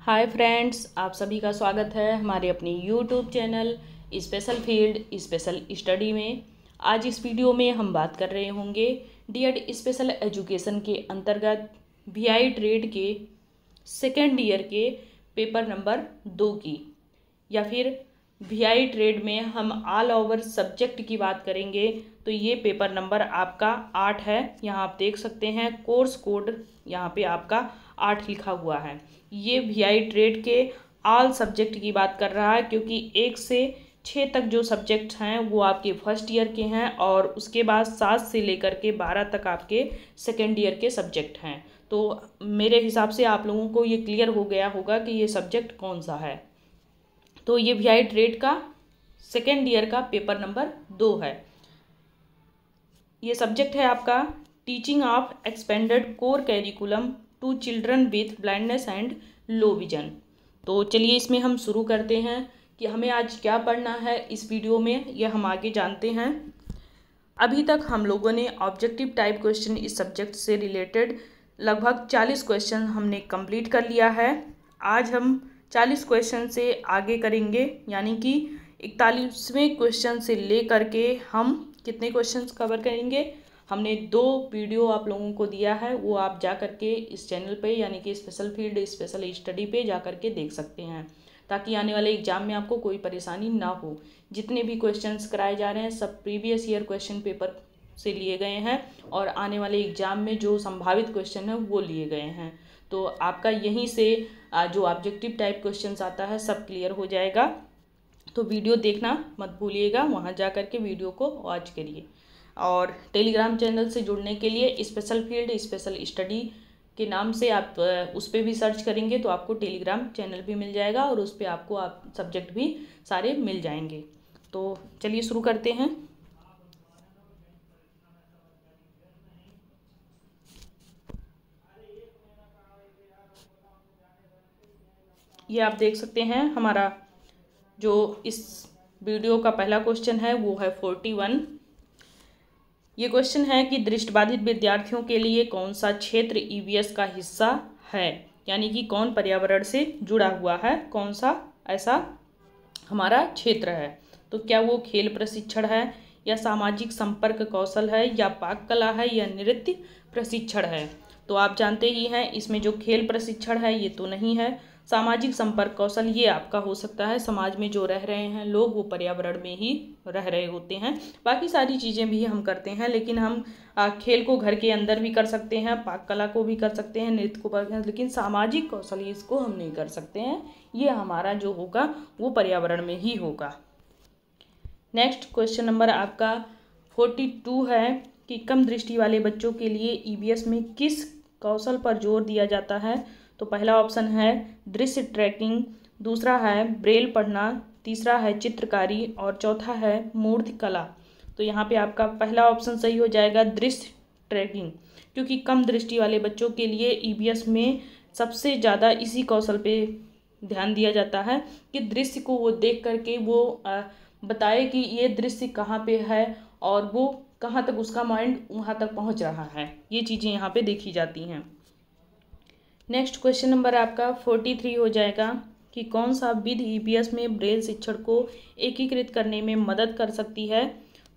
Hi friends, आप सभी का स्वागत है हमारे अपनी YouTube channel special field special study में। आज इस वीडियो में हम बात कर रहे होंगे डीएड स्पेशल एजुकेशन के अंतर्गत वीआई ट्रेड के सेकेंड ईयर के पेपर नंबर 2 की, या फिर वीआई ट्रेड में हम ऑल ओवर सब्जेक्ट की बात करेंगे तो ये पेपर नंबर आपका 8 है। यहाँ आप देख सकते हैं कोर्स कोड यहाँ पे आपका 8 लिखा हुआ है। ये वीआई ट्रेड के ऑल सब्जेक्ट की बात कर रहा है, क्योंकि 1 से 6 तक जो सब्जेक्ट्स हैं वो आपके फर्स्ट ईयर के हैं और उसके बाद 7 से लेकर के 12 तक आपके सेकेंड ईयर के सब्जेक्ट हैं। तो मेरे हिसाब से आप लोगों को ये क्लियर हो गया होगा कि ये सब्जेक्ट कौन सा है। तो ये वीआई ट्रेड का सेकेंड ईयर का पेपर नंबर 2 है। ये सब्जेक्ट है आपका teaching of expanded core curriculum to children with blindness and low vision. तो चलिए इसमें हम शुरू करते हैं कि हमें आज क्या पढ़ना है इस वीडियो में, यह हम आगे जानते हैं। अभी तक हम लोगों ने ऑब्जेक्टिव टाइप क्वेश्चन इस सब्जेक्ट से रिलेटेड लगभग 40 क्वेश्चन हमने कंप्लीट कर लिया है। आज हम 40 क्वेश्चन से आगे करेंगे, यानी कि 41वें क्वेश्चन से ले करके हम कितने क्वेश्चंस कवर करेंगे। हमने 2 वीडियो आप लोगों को दिया है, वो आप जा करके इस चैनल पे यानी कि स्पेशल फील्ड स्पेशल स्टडी पे जा करके देख सकते हैं, ताकि आने वाले एग्जाम में आपको कोई परेशानी ना हो। जितने भी क्वेश्चंस कराए जा रहे हैं सब प्रीवियस ईयर क्वेश्चन पेपर से लिए गए हैं और आने वाले एग्जाम में जो संभावित क्वेश्चन है वो लिए गए हैं। तो आपका यहीं से जो ऑब्जेक्टिव टाइप क्वेश्चंस आता है सब क्लियर हो जाएगा। तो वीडियो देखना मत भूलिएगा, वहाँ जा कर के वीडियो को वॉच करिए। और टेलीग्राम चैनल से जुड़ने के लिए स्पेशल फील्ड स्पेशल स्टडी के नाम से आप उस पर भी सर्च करेंगे तो आपको टेलीग्राम चैनल भी मिल जाएगा और उस पर आपको सब्जेक्ट भी सारे मिल जाएंगे। तो चलिए शुरू करते हैं। ये आप देख सकते हैं हमारा जो इस वीडियो का पहला क्वेश्चन है वो है 41। ये क्वेश्चन है कि दृष्टिबाधित विद्यार्थियों के लिए कौन सा क्षेत्र ईवीएस का हिस्सा है, यानी कि कौन पर्यावरण से जुड़ा हुआ है, कौन सा ऐसा हमारा क्षेत्र है। तो क्या वो खेल प्रशिक्षण है, या सामाजिक संपर्क कौशल है, या पाक कला है, या नृत्य प्रशिक्षण है। तो आप जानते ही हैं इसमें जो खेल प्रशिक्षण है ये तो नहीं है। सामाजिक संपर्क कौशल ये आपका हो सकता है, समाज में जो रह रहे हैं लोग वो पर्यावरण में ही रह रहे होते हैं। बाकी सारी चीज़ें भी हम करते हैं, लेकिन हम खेल को घर के अंदर भी कर सकते हैं, पाक कला को भी कर सकते हैं, नृत्य को कर, लेकिन सामाजिक कौशल इसको हम नहीं कर सकते हैं। ये हमारा जो होगा वो पर्यावरण में ही होगा। नेक्स्ट क्वेश्चन नंबर आपका 42 है कि कम दृष्टि वाले बच्चों के लिए ईवीएस में किस कौशल पर जोर दिया जाता है। तो पहला ऑप्शन है दृश्य ट्रैकिंग, दूसरा है ब्रेल पढ़ना, तीसरा है चित्रकारी और चौथा है मूर्ति कला। तो यहाँ पे आपका पहला ऑप्शन सही हो जाएगा दृश्य ट्रैकिंग, क्योंकि कम दृष्टि वाले बच्चों के लिए ईवीएस में सबसे ज़्यादा इसी कौशल पे ध्यान दिया जाता है कि दृश्य को वो देख करके वो बताए कि ये दृश्य कहाँ पे है और वो कहाँ तक उसका माइंड वहाँ तक पहुँच रहा है। ये चीज़ें यहाँ पे देखी जाती हैं। नेक्स्ट क्वेश्चन नंबर आपका 43 हो जाएगा कि कौन सा विधि ईवीएस में ब्रेल शिक्षण को एकीकृत करने में मदद कर सकती है।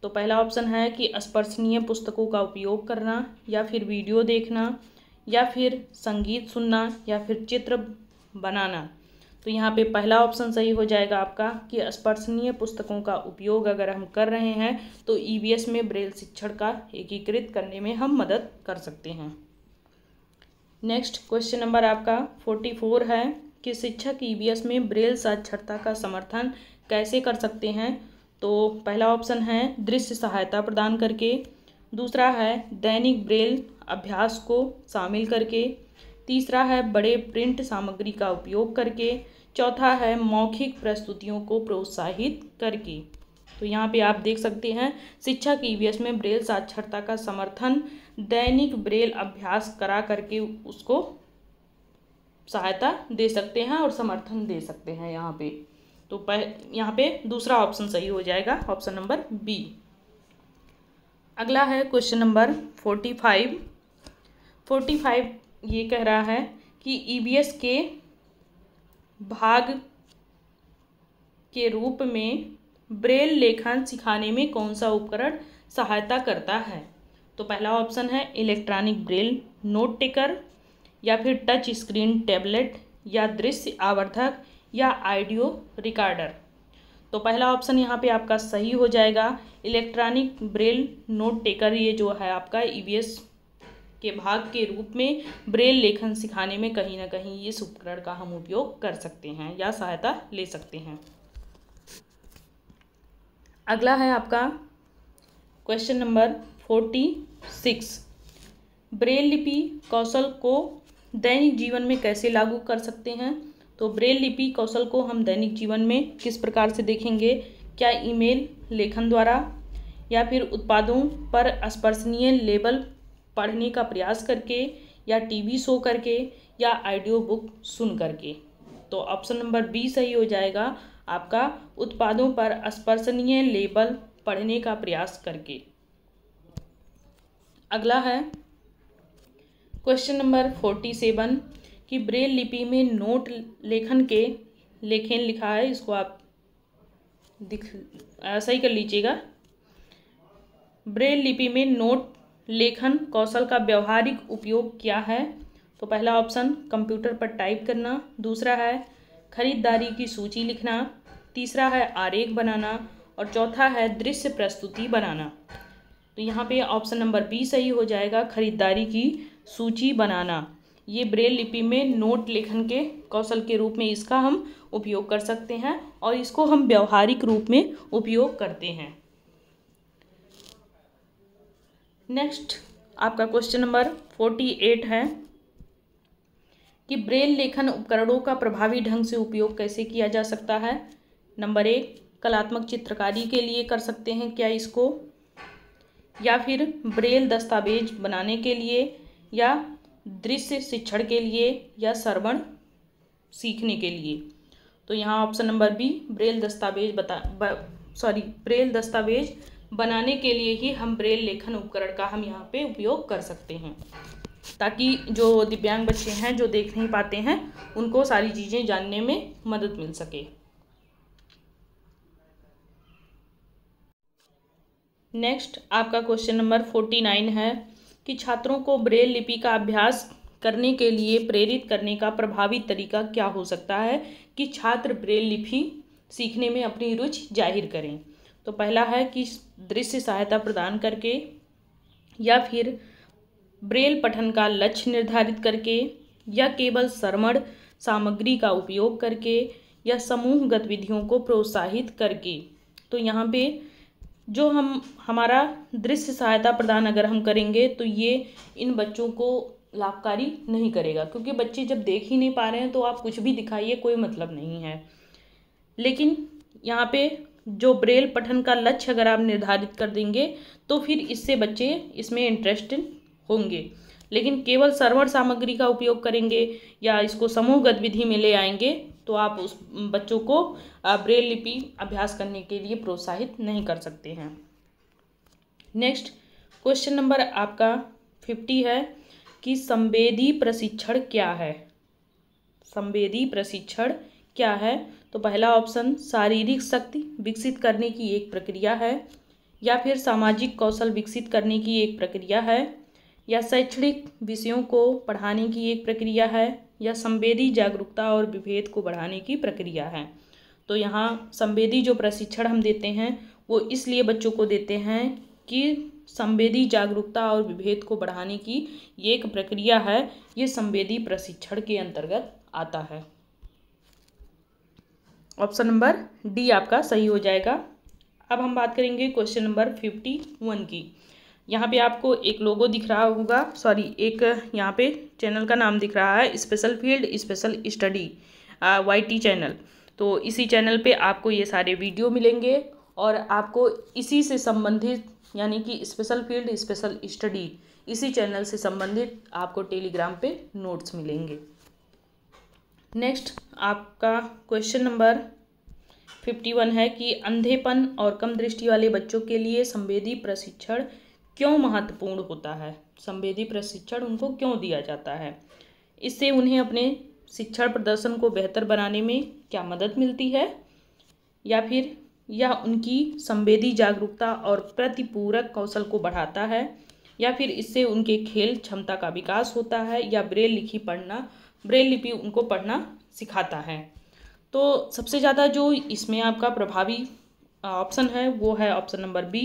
तो पहला ऑप्शन है कि स्पर्शनीय पुस्तकों का उपयोग करना, या फिर वीडियो देखना, या फिर संगीत सुनना, या फिर चित्र बनाना। तो यहाँ पे पहला ऑप्शन सही हो जाएगा आपका कि स्पर्शनीय पुस्तकों का उपयोग अगर हम कर रहे हैं तो ईवीएस में ब्रेल शिक्षण का एकीकृत करने में हम मदद कर सकते हैं। नेक्स्ट क्वेश्चन नंबर आपका 44 है कि शिक्षक ईवीएस में ब्रेल साक्षरता का समर्थन कैसे कर सकते हैं। तो पहला ऑप्शन है दृश्य सहायता प्रदान करके, दूसरा है दैनिक ब्रेल अभ्यास को शामिल करके, तीसरा है बड़े प्रिंट सामग्री का उपयोग करके, चौथा है मौखिक प्रस्तुतियों को प्रोत्साहित करके। तो यहाँ पे आप देख सकते हैं शिक्षक ईवीएस में ब्रेल साक्षरता का समर्थन दैनिक ब्रेल अभ्यास करा करके उसको सहायता दे सकते हैं और समर्थन दे सकते हैं यहाँ पे। तो यहाँ पे दूसरा ऑप्शन सही हो जाएगा, ऑप्शन नंबर बी। अगला है क्वेश्चन नंबर 45 ये कह रहा है कि ईवीएस के भाग के रूप में ब्रेल लेखन सिखाने में कौन सा उपकरण सहायता करता है? तो पहला ऑप्शन है इलेक्ट्रॉनिक ब्रेल नोट टेकर, या फिर टच स्क्रीन टैबलेट, या दृश्य आवर्धक, या ऑडियो रिकॉर्डर। तो पहला ऑप्शन यहाँ पे आपका सही हो जाएगा, इलेक्ट्रॉनिक ब्रेल नोट टेकर। ये जो है आपका ईवीएस के भाग के रूप में ब्रेल लेखन सिखाने में कहीं ना कहीं इस उपकरण का हम उपयोग कर सकते हैं या सहायता ले सकते हैं। अगला है आपका क्वेश्चन नंबर 46। ब्रेल लिपि कौशल को दैनिक जीवन में कैसे लागू कर सकते हैं? तो ब्रेल लिपि कौशल को हम दैनिक जीवन में किस प्रकार से देखेंगे? क्या ईमेल लेखन द्वारा, या फिर उत्पादों पर स्पर्शनीय लेबल पढ़ने का प्रयास करके, या टीवी शो करके, या ऑडियो बुक सुन करके? तो ऑप्शन नंबर बी सही हो जाएगा आपका, उत्पादों पर स्पर्शनीय लेबल पढ़ने का प्रयास करके। अगला है क्वेश्चन नंबर 47 कि ब्रेल लिपि में नोट लेखन के लेखन लिखा है, इसको आप सही कर लीजिएगा। ब्रेल लिपि में नोट लेखन कौशल का व्यावहारिक उपयोग क्या है? तो पहला ऑप्शन कंप्यूटर पर टाइप करना, दूसरा है खरीदारी की सूची लिखना, तीसरा है आरेख बनाना, और चौथा है दृश्य प्रस्तुति बनाना। तो यहाँ पे ऑप्शन नंबर बी सही हो जाएगा, खरीदारी की सूची बनाना। ये ब्रेल लिपि में नोट लेखन के कौशल के रूप में इसका हम उपयोग कर सकते हैं और इसको हम व्यावहारिक रूप में उपयोग करते हैं। नेक्स्ट आपका क्वेश्चन नंबर 48 है कि ब्रेल लेखन उपकरणों का प्रभावी ढंग से उपयोग कैसे किया जा सकता है? नंबर 1, कलात्मक चित्रकारी के लिए कर सकते हैं क्या इसको, या फिर ब्रेल दस्तावेज बनाने के लिए, या दृश्य शिक्षण के लिए, या श्रवण सीखने के लिए? तो यहाँ ऑप्शन नंबर बी, ब्रेल दस्तावेज बनाने के लिए ही हम ब्रेल लेखन उपकरण का हम यहाँ पे उपयोग कर सकते हैं, ताकि जो दिव्यांग बच्चे हैं जो देख नहीं पाते हैं उनको सारी चीज़ें जानने में मदद मिल सके। नेक्स्ट आपका क्वेश्चन नंबर 49 है कि छात्रों को ब्रेल लिपि का अभ्यास करने के लिए प्रेरित करने का प्रभावी तरीका क्या हो सकता है कि छात्र ब्रेल लिपि सीखने में अपनी रुचि जाहिर करें? तो पहला है कि दृश्य सहायता प्रदान करके, या फिर ब्रेल पठन का लक्ष्य निर्धारित करके, या केवल श्रवण सामग्री का उपयोग करके, या समूह गतिविधियों को प्रोत्साहित करके। तो यहाँ पे जो हमारा दृश्य सहायता प्रदान अगर हम करेंगे तो ये इन बच्चों को लाभकारी नहीं करेगा, क्योंकि बच्चे जब देख ही नहीं पा रहे हैं तो आप कुछ भी दिखाइए कोई मतलब नहीं है। लेकिन यहाँ पे जो ब्रेल पठन का लक्ष्य अगर आप निर्धारित कर देंगे तो फिर इससे बच्चे इसमें इंटरेस्टेड होंगे। लेकिन केवल श्रवण सामग्री का उपयोग करेंगे या इसको समूह गतिविधि में ले आएंगे तो आप उस बच्चों को ब्रेल लिपि अभ्यास करने के लिए प्रोत्साहित नहीं कर सकते हैं। नेक्स्ट क्वेश्चन नंबर आपका 50 है कि संवेदी प्रशिक्षण क्या है? संवेदी प्रशिक्षण क्या है? तो पहला ऑप्शन शारीरिक शक्ति विकसित करने की एक प्रक्रिया है, या फिर सामाजिक कौशल विकसित करने की एक प्रक्रिया है, या शैक्षणिक विषयों को पढ़ाने की एक प्रक्रिया है, या संवेदी जागरूकता और विभेद को बढ़ाने की प्रक्रिया है। तो यहाँ संवेदी जो प्रशिक्षण हम देते हैं वो इसलिए बच्चों को देते हैं कि संवेदी जागरूकता और विभेद को बढ़ाने की ये एक प्रक्रिया है, ये संवेदी प्रशिक्षण के अंतर्गत आता है। ऑप्शन नंबर डी आपका सही हो जाएगा। अब हम बात करेंगे क्वेश्चन नंबर 51 की। यहाँ पे आपको एक लोगो दिख रहा होगा, एक यहाँ पे चैनल का नाम दिख रहा है, special field special study YT channel. तो इसी चैनल पे आपको ये सारे वीडियो मिलेंगे और आपको इसी से संबंधित यानी कि स्पेशल फील्ड स्पेशल स्टडी इसी चैनल से संबंधित आपको टेलीग्राम पे नोट्स मिलेंगे। नेक्स्ट आपका क्वेश्चन नंबर 51 है कि अंधेपन और कम दृष्टि वाले बच्चों के लिए संवेदी प्रशिक्षण क्यों महत्वपूर्ण होता है? संवेदी प्रशिक्षण उनको क्यों दिया जाता है? इससे उन्हें अपने शिक्षण प्रदर्शन को बेहतर बनाने में क्या मदद मिलती है, या फिर यह उनकी संवेदी जागरूकता और प्रतिपूरक कौशल को बढ़ाता है, या फिर इससे उनके खेल क्षमता का विकास होता है, या ब्रेल लिपि उनको पढ़ना सिखाता है। तो सबसे ज़्यादा जो इसमें आपका प्रभावी ऑप्शन है वो है ऑप्शन नंबर बी,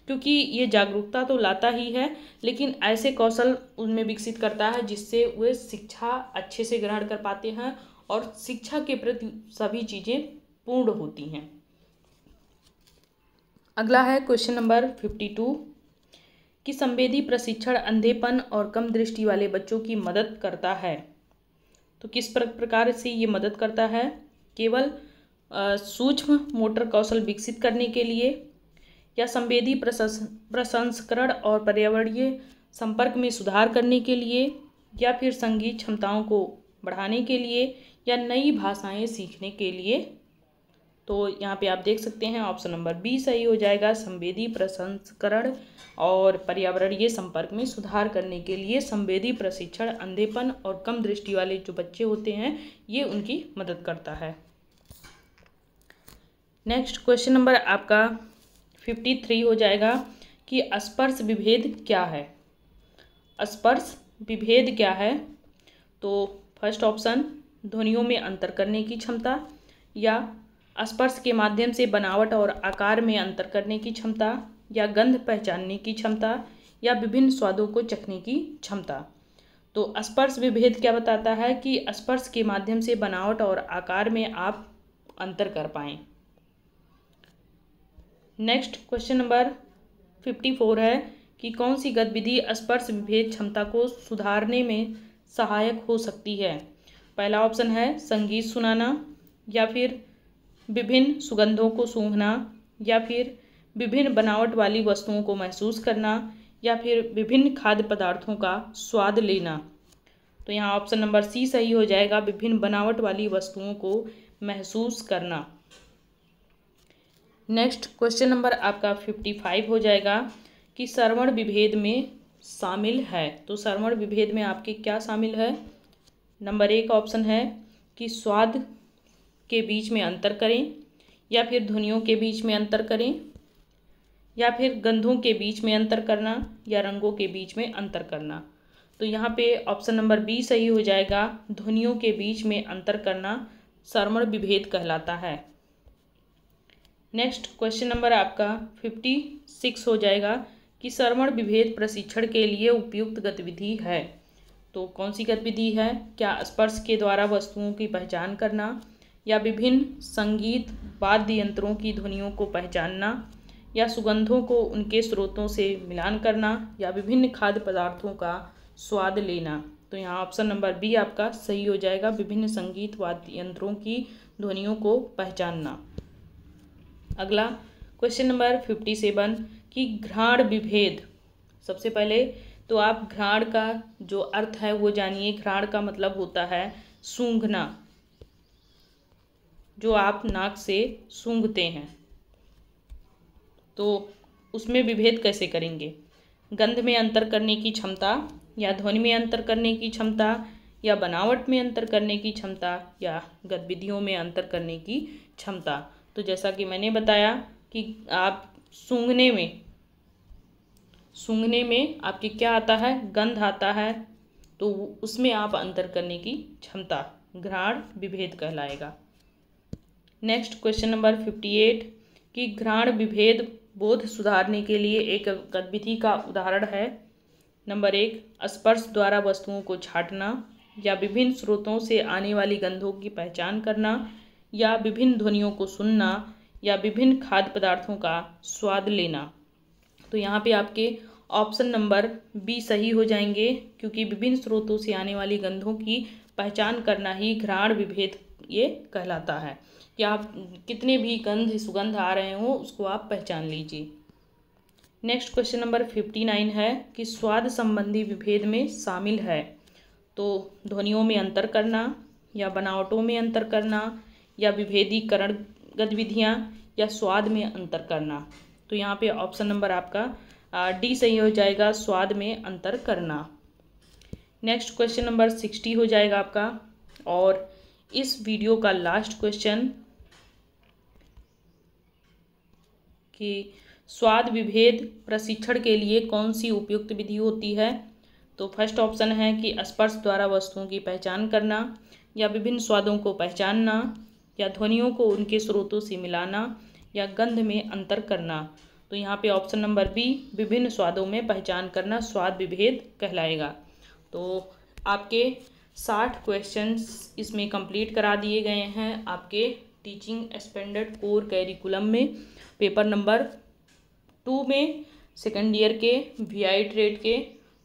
क्योंकि ये जागरूकता तो लाता ही है लेकिन ऐसे कौशल उनमें विकसित करता है जिससे वे शिक्षा अच्छे से ग्रहण कर पाते हैं और शिक्षा के प्रति सभी चीज़ें पूर्ण होती हैं। अगला है क्वेश्चन नंबर 52 कि संवेदी प्रशिक्षण अंधेपन और कम दृष्टि वाले बच्चों की मदद करता है। तो किस प्रकार से ये मदद करता है? केवल सूक्ष्म मोटर कौशल विकसित करने के लिए, या संवेदी प्रसंस्करण और पर्यावरणीय संपर्क में सुधार करने के लिए, या फिर संगीत क्षमताओं को बढ़ाने के लिए, या नई भाषाएं सीखने के लिए। तो यहाँ पे आप देख सकते हैं ऑप्शन नंबर बी सही हो जाएगा। संवेदी प्रसंस्करण और पर्यावरणीय संपर्क में सुधार करने के लिए संवेदी प्रशिक्षण अंधेपन और कम दृष्टि वाले जो बच्चे होते हैं ये उनकी मदद करता है। नेक्स्ट क्वेश्चन नंबर आपका 53 हो जाएगा कि स्पर्श विभेद क्या है। स्पर्श विभेद क्या है? तो फर्स्ट ऑप्शन ध्वनियों में अंतर करने की क्षमता, या स्पर्श के माध्यम से बनावट और आकार में अंतर करने की क्षमता, या गंध पहचानने की क्षमता, या विभिन्न स्वादों को चखने की क्षमता। तो स्पर्श विभेद क्या बताता है कि स्पर्श के माध्यम से बनावट और आकार में आप अंतर कर पाएँ। नेक्स्ट क्वेश्चन नंबर 54 है कि कौन सी गतिविधि स्पर्श विभेद क्षमता को सुधारने में सहायक हो सकती है। पहला ऑप्शन है संगीत सुनाना, या फिर विभिन्न सुगंधों को सूंघना, या फिर विभिन्न बनावट वाली वस्तुओं को महसूस करना, या फिर विभिन्न खाद्य पदार्थों का स्वाद लेना। तो यहाँ ऑप्शन नंबर सी सही हो जाएगा, विभिन्न बनावट वाली वस्तुओं को महसूस करना। नेक्स्ट क्वेश्चन नंबर आपका 55 हो जाएगा कि श्रवण विभेद में शामिल है। तो श्रवण विभेद में आपके क्या शामिल है? नंबर 1 ऑप्शन है कि स्वाद के बीच में अंतर करें, या फिर ध्वनियों के बीच में अंतर करें, या फिर गंधों के बीच में अंतर करना, या रंगों के बीच में अंतर करना। तो यहाँ पे ऑप्शन नंबर बी सही हो जाएगा, ध्वनियों के बीच में अंतर करना श्रवण विभेद कहलाता है। नेक्स्ट क्वेश्चन नंबर आपका 56 हो जाएगा कि श्रवण विभेद प्रशिक्षण के लिए उपयुक्त गतिविधि है। तो कौन सी गतिविधि है? क्या स्पर्श के द्वारा वस्तुओं की पहचान करना, या विभिन्न संगीत वाद्य यंत्रों की ध्वनियों को पहचानना, या सुगंधों को उनके स्रोतों से मिलान करना, या विभिन्न खाद्य पदार्थों का स्वाद लेना। तो यहाँ ऑप्शन नंबर बी आपका सही हो जाएगा, विभिन्न संगीत वाद्य यंत्रों की ध्वनियों को पहचानना। अगला क्वेश्चन नंबर 57 कि घ्राण विभेद। सबसे पहले तो आप घ्राण का जो अर्थ है वो जानिए। घ्राण का मतलब होता है सूंघना, जो आप नाक से सूंघते हैं। तो उसमें विभेद कैसे करेंगे? गंध में अंतर करने की क्षमता, या ध्वनि में अंतर करने की क्षमता, या बनावट में अंतर करने की क्षमता, या गतिविधियों में अंतर करने की क्षमता। तो जैसा कि मैंने बताया कि आप सूंघने में आपके क्या आता है? गंध आता है। तो उसमें आप अंतर करने की क्षमता घ्राण विभेद कहलाएगा। नेक्स्ट क्वेश्चन नंबर 58 कि घ्राण विभेद बोध सुधारने के लिए एक गतिविधि का उदाहरण है। नंबर 1 स्पर्श द्वारा वस्तुओं को छांटना, या विभिन्न स्रोतों से आने वाली गंधों की पहचान करना, या विभिन्न ध्वनियों को सुनना, या विभिन्न खाद्य पदार्थों का स्वाद लेना। तो यहाँ पे आपके ऑप्शन नंबर बी सही हो जाएंगे, क्योंकि विभिन्न स्रोतों से आने वाली गंधों की पहचान करना ही घ्राण विभेद ये कहलाता है कि आप कितने भी सुगंध आ रहे हों उसको आप पहचान लीजिए। नेक्स्ट क्वेश्चन नंबर 59 है कि स्वाद संबंधी विभेद में शामिल है। तो ध्वनियों में अंतर करना, या बनावटों में अंतर करना, या विभेदीकरण गतिविधियाँ, या स्वाद में अंतर करना। तो यहाँ पे ऑप्शन नंबर आपका डी सही हो जाएगा, स्वाद में अंतर करना। नेक्स्ट क्वेश्चन नंबर 60 हो जाएगा आपका और इस वीडियो का लास्ट क्वेश्चन कि स्वाद विभेद प्रशिक्षण के लिए कौन सी उपयुक्त विधि होती है। तो फर्स्ट ऑप्शन है कि स्पर्श द्वारा वस्तुओं की पहचान करना, या विभिन्न स्वादों को पहचानना, या ध्वनियों को उनके स्रोतों से मिलाना, या गंध में अंतर करना। तो यहाँ पे ऑप्शन नंबर बी, विभिन्न स्वादों में पहचान करना स्वाद विभेद कहलाएगा। तो आपके 60 क्वेश्चंस इसमें कंप्लीट करा दिए गए हैं आपके टीचिंग एक्सपेंडेड कोर कैरिकुलम में, पेपर नंबर 2 में, सेकेंड ईयर के VI ट्रेड के।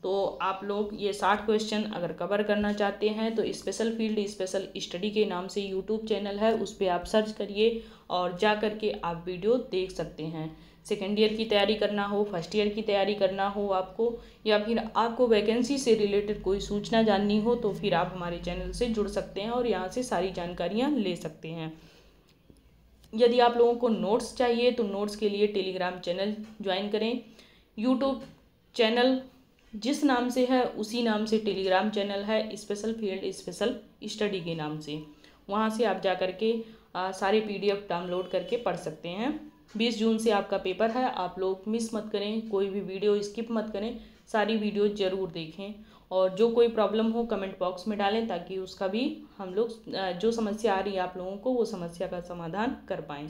तो आप लोग ये 60 क्वेश्चन अगर कवर करना चाहते हैं तो स्पेशल फील्ड स्पेशल स्टडी के नाम से यूट्यूब चैनल है, उस पर आप सर्च करिए और जा कर के आप वीडियो देख सकते हैं। सेकेंड ईयर की तैयारी करना हो, फर्स्ट ईयर की तैयारी करना हो आपको, या फिर आपको वैकेंसी से रिलेटेड कोई सूचना जाननी हो, तो फिर आप हमारे चैनल से जुड़ सकते हैं और यहाँ से सारी जानकारियाँ ले सकते हैं। यदि आप लोगों को नोट्स चाहिए तो नोट्स के लिए टेलीग्राम चैनल ज्वाइन करें। यूट्यूब चैनल जिस नाम से है उसी नाम से टेलीग्राम चैनल है, स्पेशल फील्ड स्पेशल स्टडी के नाम से। वहाँ से आप जा कर के सारे PDF डाउनलोड करके पढ़ सकते हैं। 20 जून से आपका पेपर है, आप लोग मिस मत करें, कोई भी वीडियो स्किप मत करें, सारी वीडियो ज़रूर देखें। और जो कोई प्रॉब्लम हो कमेंट बॉक्स में डालें ताकि उसका भी हम लोग जो समस्या आ रही है आप लोगों को वो समस्या का समाधान कर पाएँ।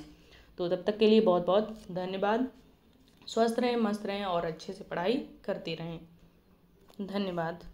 तो तब तक के लिए बहुत बहुत धन्यवाद। स्वस्थ रहें, मस्त रहें और अच्छे से पढ़ाई करते रहें। धन्यवाद।